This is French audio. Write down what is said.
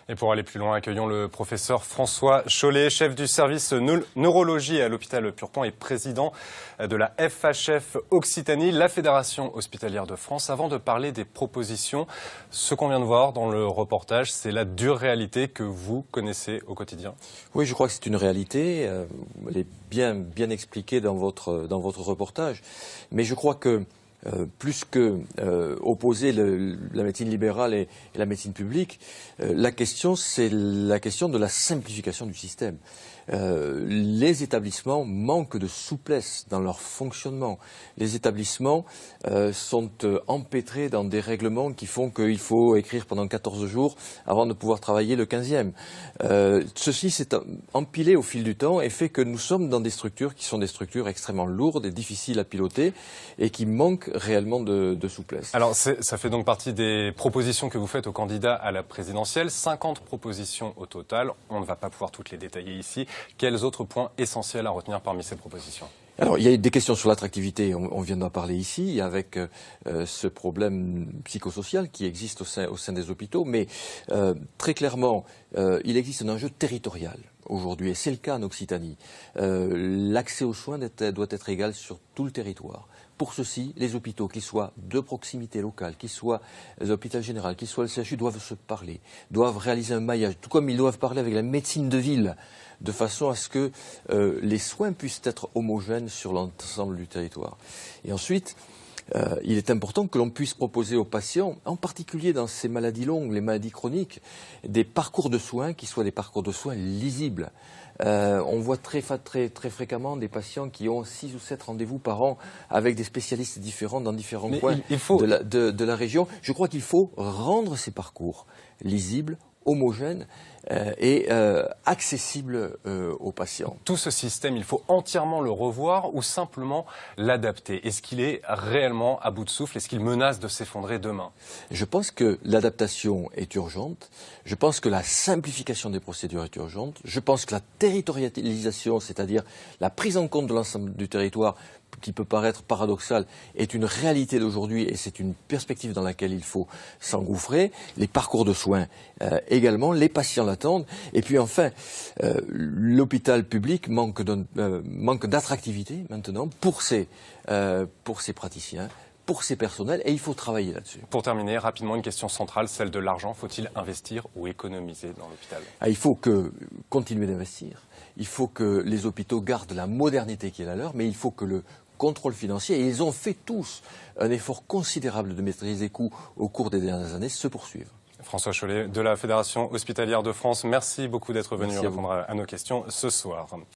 Et pour aller plus loin, accueillons le professeur François Chollet, chef du service neurologie à l'hôpital Purpan et président de la FHF Occitanie, la Fédération hospitalière de France. Avant de parler des propositions, ce qu'on vient de voir dans le reportage, c'est la dure réalité que vous connaissez au quotidien. Oui, je crois que c'est une réalité. Elle est bien expliquée dans votre reportage. Mais je crois que plus que opposer la médecine libérale et la médecine publique, la question, c'est la question de la simplification du système. Les établissements manquent de souplesse dans leur fonctionnement. Les établissements sont empêtrés dans des règlements qui font qu'il faut écrire pendant 14 jours avant de pouvoir travailler le 15e. Ceci s'est empilé au fil du temps et fait que nous sommes dans des structures qui sont des structures extrêmement lourdes et difficiles à piloter et qui manquent réellement de souplesse. Alors ça fait donc partie des propositions que vous faites aux candidats à la présidentielle. 50 propositions au total. On ne va pas pouvoir toutes les détailler ici. Quels autres points essentiels à retenir parmi ces propositions ? Alors, il y a des questions sur l'attractivité, on vient d'en parler ici, avec ce problème psychosocial qui existe au sein des hôpitaux, mais très clairement, il existe un enjeu territorial aujourd'hui, et c'est le cas en Occitanie. L'accès aux soins doit être égal sur tout le territoire. Pour ceci, les hôpitaux, qu'ils soient de proximité locale, qu'ils soient l'hôpital général, qu'ils soient le CHU, doivent se parler, doivent réaliser un maillage, tout comme ils doivent parler avec la médecine de ville, de façon à ce que les soins puissent être homogènes sur l'ensemble du territoire. Et ensuite, il est important que l'on puisse proposer aux patients, en particulier dans ces maladies longues, les maladies chroniques, des parcours de soins qui soient des parcours de soins lisibles. On voit très fréquemment des patients qui ont 6 ou 7 rendez-vous par an avec des spécialistes différents dans différents coins de la région. Je crois qu'il faut rendre ces parcours lisibles, homogènes et accessibles aux patients. Tout ce système, il faut entièrement le revoir ou simplement l'adapter? Est-ce qu'il est réellement à bout de souffle? Est-ce qu'il menace de s'effondrer demain? Je pense que l'adaptation est urgente. Je pense que la simplification des procédures est urgente. Je pense que la territorialisation, c'est-à-dire la prise en compte de l'ensemble du territoire, qui peut paraître paradoxal, est une réalité d'aujourd'hui et c'est une perspective dans laquelle il faut s'engouffrer. Les parcours de soins également, les patients l'attendent. Et puis enfin, l'hôpital public manque d'attractivité maintenant pour ses praticiens, pour ses personnels, et il faut travailler là-dessus. Pour terminer, rapidement, une question centrale, celle de l'argent. Faut-il investir ou économiser dans l'hôpital? Il faut continuer d'investir. Il faut que les hôpitaux gardent la modernité qui est la leur, mais il faut que le contrôle financier, et ils ont fait tous un effort considérable de maîtrise des coûts au cours des dernières années, se poursuivent. François Chollet de la Fédération hospitalière de France, merci beaucoup d'être venu répondre à nos questions ce soir.